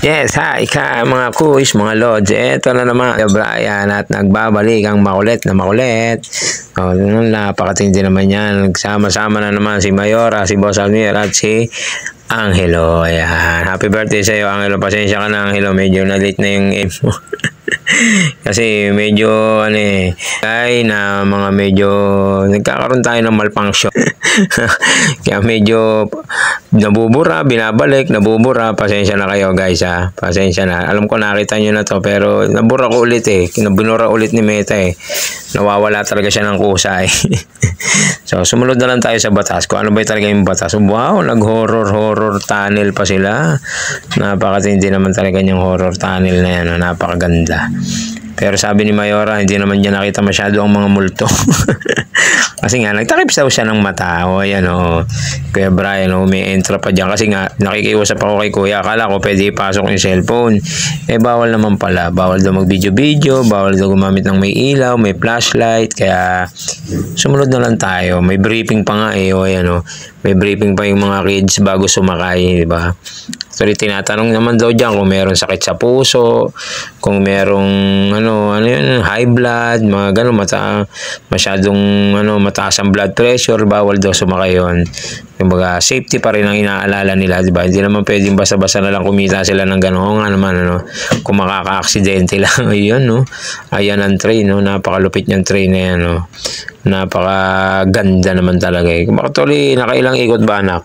Yes, hi ka mga kuys, mga lods. Ito na naman, Brian, at nagbabalik ang makulit na makulit. O, napakatindi naman yan. Nagsama-sama na naman si Mayora, si Boss Almir, at si Angelo. Ayan. Happy birthday sa iyo, Angelo. Pasensya ka na, Angelo. Medyo na-late na yung game mo. Kasi medyo ay na mga medyo nagkakaroon tayo ng malfunction. Kaya medyo nabubura, binabalik, nabubura. Pasensya na kayo guys ha. Pasensya na. Alam ko nakita nyo na to pero nabura ko ulit binura ulit ni Meta Nawawala talaga siya ng kusa So sumunod na lang tayo sa batas. Kung ano ba talaga yung batas. Wow, nag-horror tunnel pa sila. Napakatindi naman talaga yung horror tunnel na yan. Napakaganda. Pero sabi ni Mayora, hindi naman niya nakita masyado ang mga multo. Kasi nga, nagtakip daw siya ng mata. O, ayan o. Kuya Brian, may entra pa dyan. Kasi nga, nakikiusap ako kay Kuya. Akala ko pwede ipasok yung cellphone. Bawal naman pala. Bawal daw mag-video-video. Bawal daw gumamit ng may ilaw, may flashlight. Kaya, sumunod na lang tayo. May briefing pa nga O, ayan o. May briefing pa yung mga kids bago sumakay, di ba? So, tinatanong naman daw dyan kung meron sakit sa puso, kung merong high blood, mga gano'n, masyadong mataas ang blood pressure, bawal daw sumakay yun. Kumbaga, safety pa rin ang inaalala nila, di ba? Hindi naman pwedeng basta-basta na lang kumita sila ng gano'n. Nga naman, kung makaka-aksidente lang, ayun, Ayan ang train, Napakalupit niyang train na yan, Napakaganda naman talaga, Actually, nakailang ikot ba, anak?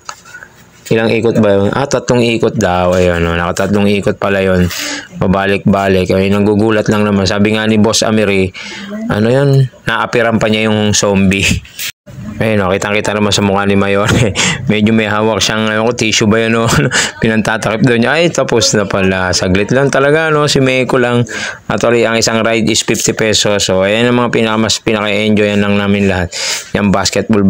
Ilang ikot ba yun? 3 ikot daw. Ayun, nakatatlong ikot pala yun. Mabalik-balik. Ay, nanggugulat lang naman. Sabi nga ni Boss Amiri, naapiran pa niya yung zombie. Ayun, kitang-kita naman sa mukha ni Mayor. Medyo may hawak siyang, tissue ba yun, pinantatakip doon niya. Ay, tapos na pala. Saglit lang talaga, si Meiko lang. Actually, ang isang ride is 50 pesos. So, ayan ang mga pinaka-enjoy lang namin lahat. Yung basketball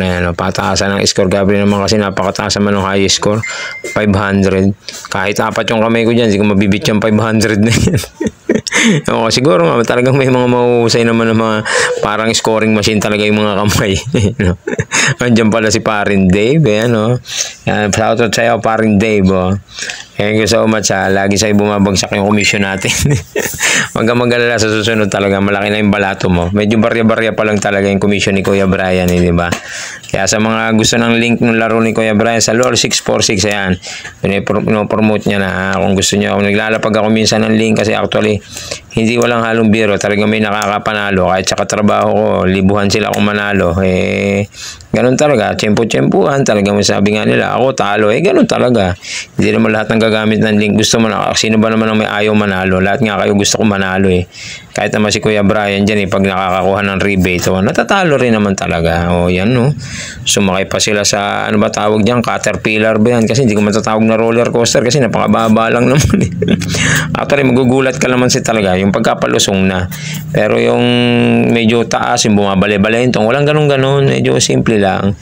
na yan. Pataasan ng score. Gabriel naman kasi napakataas naman ng high score. 500. Kahit 4 yung kamay ko dyan, hindi ko mabibit yung 500 na yan. Siguro talagang may mga mahuhusay naman ng mga parang scoring machine talaga yung mga kamay. Andiyan pala si Parin Dave, shoutout sa'yo, Parin Dave, Thank you so much, lagi sa'yo bumabagsak yung commission natin. Huwag kang mag-alala sa susunod talaga, malaki na yung balato mo. Medyo barya-barya pa lang talaga yung commission ni Kuya Brian, di ba? Kaya sa mga gusto ng link ng laro ni Kuya Brian sa Lore 646, ayan, pinopromote niya na. Kung gusto niyo, naglalapag ako minsan ng link kasi actually, hindi walang halong biro, talaga may nakakapanalo. Kahit sa katrabaho ko, libuhan sila kung manalo. Ganun talaga, tiyempo-tiyempuhan, talaga sabi nga nila, ako talo, ganun talaga. Hindi naman lahat ng gagamit ng link. Gusto mo na, sino ba naman ang may ayaw manalo? Lahat nga kayo gusto ko manalo Kahit naman si Kuya Brian dyan pag nakakakuha ng rebate, natatalo rin naman talaga. Yan Sumakay pa sila sa, ano ba tawag dyan? Caterpillar ba yan? Kasi hindi ko matatawag na roller coaster kasi napakababa lang naman Actually, magugulat ka naman talaga yung pagkapalusong na. Pero yung medyo taas, yung bumabali-bali walang ganun-ganun, medyo simple lang.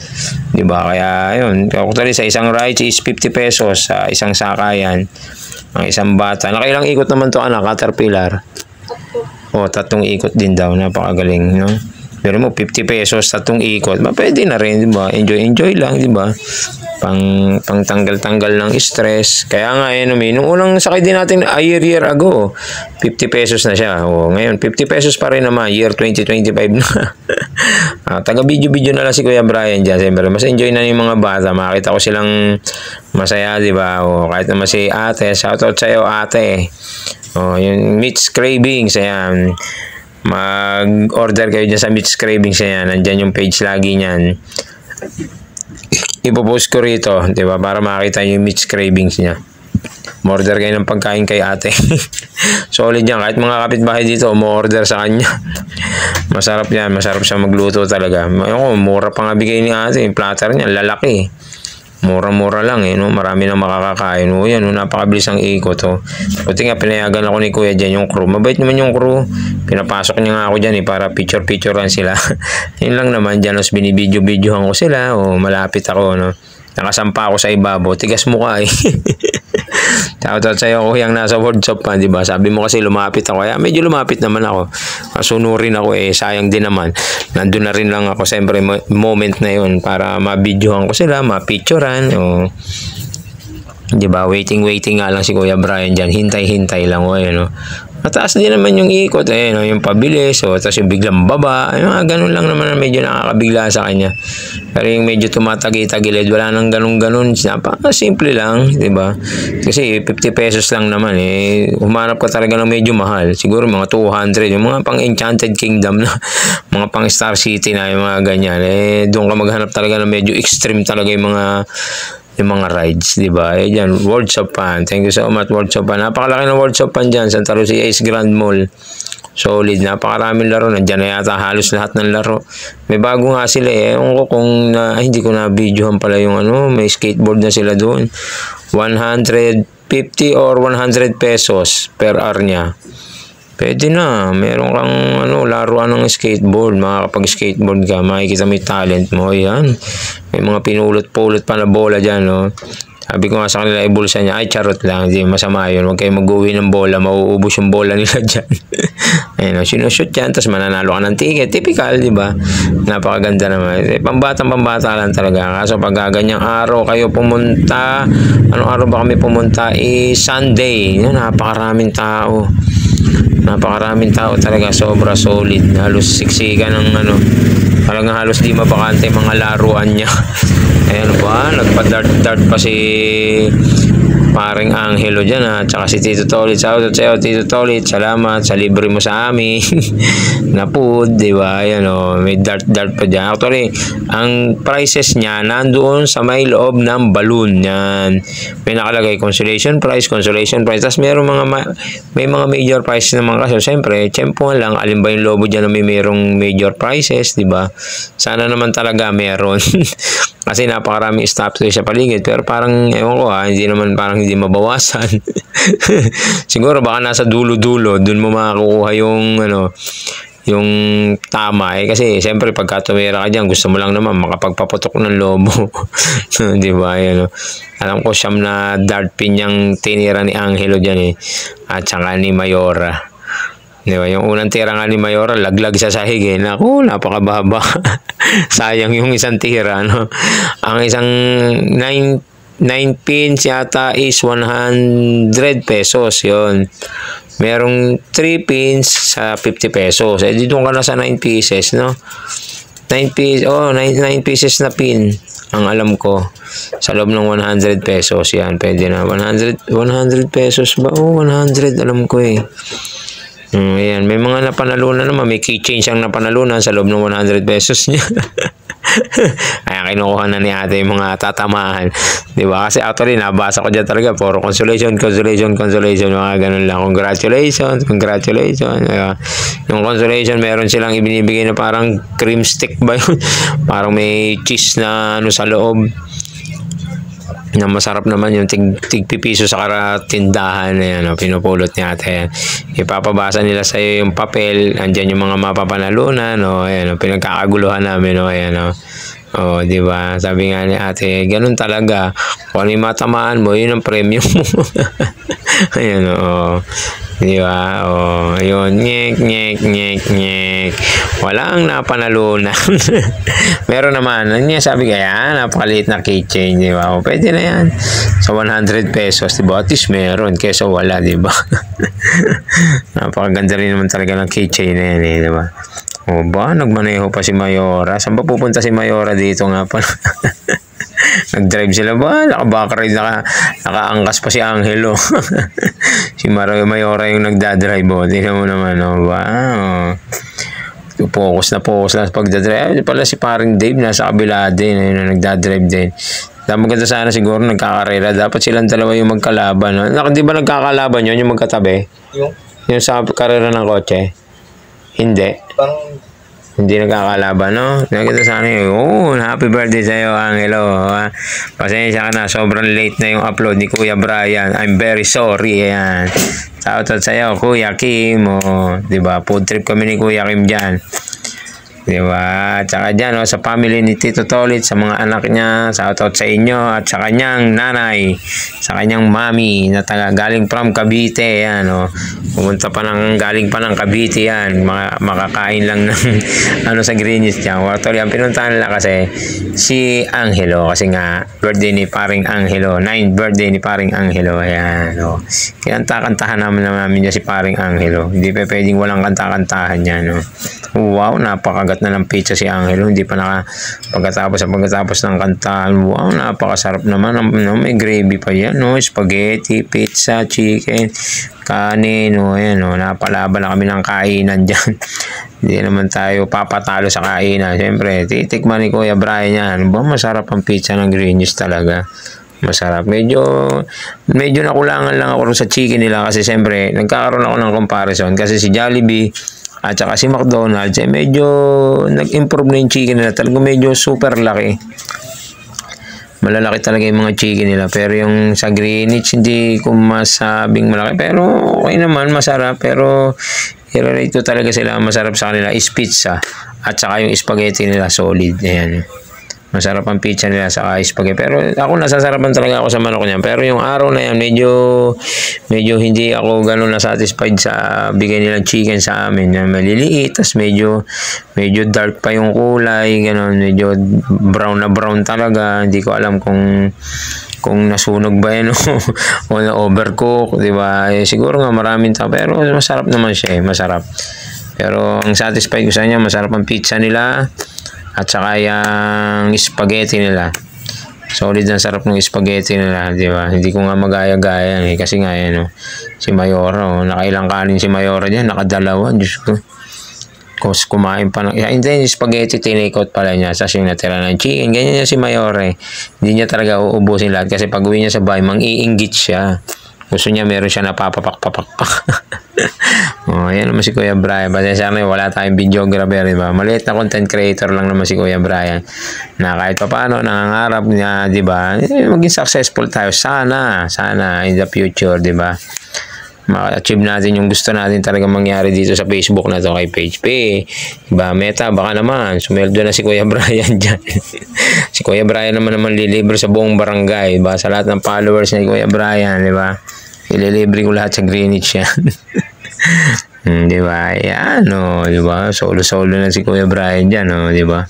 Diba? Kaya, yun. Actually, sa isang ride is 50 pesos sa isang sakayan. Ang isang bata. Nakailang ikot naman to, Caterpillar. 3 ikot din daw. Napakagaling, Pero mo, 50 pesos, 3 ikot. Pwede na rin, diba? Enjoy lang, diba? Pang tanggal-tanggal ng stress. Kaya nga, nung unang sakay din natin a year ago, 50 pesos na siya. Ngayon, 50 pesos pa rin naman, year 2025 na. Taga-video na lang si Kuya Brian dyan. Siyempre, mas enjoy na yung mga bata. Makita ko silang masaya, diba? Kahit naman si ate, shoutout sa'yo, ate. Yung Mitch Cravings, ayan. Mag-order kayo dyan sa Mitch Cravings, ayan. Nandyan yung page lagi niyan. Ipopost ko rito, diba? Para makita yung Mitch Cravings niya. Order kayo ng pagkain kay ate. Solid yan. Kahit mga kapitbahay dito, mo-order sa kanya. Masarap yan. Masarap siya magluto talaga. Mura pa nga bigay ni ate. Yung platter niya, lalaki. Mura-mura lang Marami nang makakakain. Yan, napakabilis ang ikot Buti nga pinayagan ako ni Kuya dyan yung crew. Mabait naman yung crew. Pinapasok niya nga ako dyan para picture-picturean sila. Yun lang naman dyan. Binibidyo-videohan ko sila. Malapit ako Nakasampa ako sa ibabaw. Tigas mukha Shoutout sa'yo kuyang nasa workshop pa, diba? Sabi mo kasi lumapit ako. Kaya medyo lumapit naman ako. Sunurin ako sayang din naman. Nandun na rin lang ako. Siyempre moment na yun para ma-videohan ko sila, ma-picturean. Di ba? Waiting nga lang si Kuya Brian dyan. Hintay lang. O, no? Mataas din naman yung ikot, no? Yung pabilis, tapos yung biglang baba, ganun lang naman na medyo nakakabigla sa kanya. Pero yung medyo tumatagi-tagilid, wala nang ganun-ganun, simple lang, di ba? Kasi 50 pesos lang naman, humanap ka talaga ng medyo mahal, siguro mga 200, yung mga pang Enchanted Kingdom na, mga pang Star City na, yung mga ganyan, doon ka maghanap talaga ng medyo extreme talaga yung mga rides, di ba? Diyan, Worlds of Fun. Thank you so much, Worlds of Fun. Napakalaki ng Worlds of Fun dyan, Santa Lucia East Grand Mall. Solid, napakaraming laro. Nandiyan na yata halos lahat ng laro. May bago nga sila Ewan ko kung hindi ko na-videohan pala yung may skateboard na sila doon. 150 or 100 pesos per hour niya. Pwede na. Meron kang laruan ng skateboard. Makakapag-skateboard ka. Makikita mo yung talent mo. Yan. May mga pinulot-pulot pa na bola dyan, no? Sabi ko nga sa kanila, ibulsa niya, ay charot lang. Hindi masama yun. Huwag kayo mag-uwi ng bola. Mauubos yung bola nila dyan. Ayun, sinushoot yan. Tapos mananalo ka ng ticket. Typical, di ba? Napakaganda naman. Pambata lang talaga. Kaso pag ganyang araw kayo pumunta, anong araw ba kami pumunta? Sunday. Yan, napakaraming tao. Napakaraming tao talaga, sobra solid. Halos siksikan ng talagang halos di mabakante mga laruan niya. Ayan ba, nagpa-dart pa si paring Angelo dyan tsaka si Tito Tolit. Shoutout sa'yo, Tito Tolit, salamat sa libre mo sa amin na food, di ba? Ayan may dart pa dyan. Actually, ang prices niya nandoon sa may loob ng balloon yan. May nakalagay consolation prize, tapos may mga major prizes naman kasi. Siyempre, tiyempo lang, alin ba yung lobo dyan na mayroong major prizes, di ba? Sana naman talaga meron. Kasi napakaraming staff sa paligid, pero parang ewan ko hindi naman parang hindi mabawasan. Siguro baka nasa dulo-dulo doon mo makakuha yung tama kasi siyempre pagka tumira ka dyan, gusto mo lang naman makapagpaputok ng lobo. Di ba? Alam ko siyam na dart pin yung tinira ni Angelo dyan at saka ni Mayora. Di ba? Yung unang tira nga ni Mayora, laglag sa sahig Naku, napakababa. Sayang yung isang tira, no? Ang isang 9 pins yata is 100 pesos, yun. Merong 3 pins sa 50 pesos. Dito ka na sa 9 pieces, no? 9 pieces na pin, ang alam ko. Sa loob ng 100 pesos, yan. Pwede na. 100 pesos ba? 100, alam ko Ayan, may mga napanalunan naman, may keychain siyang napanalunan sa loob ng 100 pesos niya. Kaya kinukuha na ni ate yung mga tatamaan. Di ba? Kasi actually, nabasa ko dyan talaga, puro consolation, mga ganun lang. Congratulations. Diba? Yung consolation, meron silang ibinibigay na parang cream stick ba yun? Parang may cheese na sa loob. Na masarap naman yung tig-pipiso sa tindahan pinupulot niya ate. Ipapabasa nila sa iyo yung papel, andyan yung mga mapapanalunan pinagkakaguluhan namin di ba? Sabi nga ni ate, ganun talaga. Kung ano yung matamaan mo, yun ang premyo mo. Ayan di ba? Yun, nyek. Walang napanalunan. Meron naman. Sabi kaya, napakaliit na keychain, di ba? Pwede na yan. Sa 100 pesos, di ba? At least meron, kesa wala, di ba? Napakaganda rin naman talaga ng keychain na yan, di ba? Nagmaneho pa si Mayora. Saan ba pupunta si Mayora dito nga pa? Nag-drive sila ba? Naka-backride, naka-angkas pa si Angelo. Si Mayora yung nagdadrive. Tingnan mo naman. Focus na sa pagdadrive. Pala si paring Dave nasa kabila din. Nagdadrive din. Maganda sana siguro nagkakarera. Dapat silang dalawa yung magkalaban. Di ba nagkakalaban yun? Yung magkatabi? Yung sa karera ng kotse? Hindi. Hindi nagkakalaban, no? Nakita sana happy birthday sa'yo, Angelo. Pasensya ka na, sobrang late na yung upload ni Kuya Brian. I'm very sorry, ayan. Shoutout sa'yo, Kuya Kim, diba? Food trip kami ni Kuya Kim dyan. Di ba? At saka dyan, sa family ni Tito Tolit, sa mga anak niya, shoutout sa inyo, at sa kanyang nanay, sa kanyang mami, na galing from Cavite, yan, galing pa ng Cavite, yan, makakain lang ng, sa Greenwich dyan. Actually, ang pinuntahan nila kasi, si Angelo, kasi nga, birthday ni paring Angelo, 9th birthday ni paring Angelo, ayan, kinanta-kantahan namin niya si paring Angelo, hindi pa pwedeng walang kanta-kantahan niya, Wow, napakagat na ng pizza si Angelo. Hindi pa pagkatapos ng kantahan. Wow, napakasarap naman. May gravy pa yan, spaghetti, pizza, chicken, kanin, ayan, napalaban na kami ng kainan dyan. Hindi naman tayo papatalo sa kainan. Siyempre, titikman ni Kuya Brian yan. Masarap ang pizza ng Greenwich talaga. Masarap. Medyo nakulangan lang ako sa chicken nila kasi siyempre, nagkakaroon ako ng comparison kasi si Jollibee at saka si McDonald's, medyo nag-improve na yung chicken nila. Talagang medyo super laki. Malalaki talaga yung mga chicken nila. Pero yung sa Greenwich, hindi ko masabing malaki. Pero okay naman, masarap. Pero i-relate talaga sila. Masarap sa kanila is pizza. At saka yung spaghetti nila, solid. Ayan. Masarap ang pizza nila sa spaghetti. Pero ako nasasarapan talaga ako sa manok niya. Pero yung araw na yan, medyo hindi ako ganun na satisfied sa bigay nilang chicken sa amin. Maliliit, tas medyo dark pa yung kulay, ganun, medyo brown na brown talaga. Hindi ko alam kung nasunog ba yan o na-overcook, di ba? Siguro nga maraming tao, pero masarap naman siya, masarap. Pero ang satisfied ko sa kanya, masarap ang pizza nila. At saka yung spaghetti nila. Solid na sarap ng spaghetti nila, di ba? Hindi ko nga magaya-gaya kasi nga yan, si Mayora, nakailang kanin si Mayora diyan, nakadalawa, Diyos ko. Kumain pa hindi yung spaghetti tinake-out pala niya, sa yung natira ng chicken, ganyan niya si Mayora. Hindi niya talaga uubusin lahat kasi pag uwi niya sa bahay, mang-iinggit siya. Gusto niya meron siya napapapak-papak-pak. Yan naman si Kuya Brian. Pasensya na wala tayong videographer, diba? Maliit na content creator lang naman si Kuya Brian. Na kahit pa paano, nangangarap niya, diba? Maging successful tayo. Sana in the future, diba? Ma-achieve natin yung gusto natin talaga mangyari dito sa Facebook na to kay Page P. Diba? Meta, baka naman. Sumeldo na si Kuya Brian dyan. Si Kuya Brian naman lilibre sa buong barangay. Diba? Sa lahat ng followers ni Kuya Brian, diba? Ililibre ko lahat sa Greenwich yan. Diba? Yan, diba? Solo-solo na si Kuya Brian dyan, diba?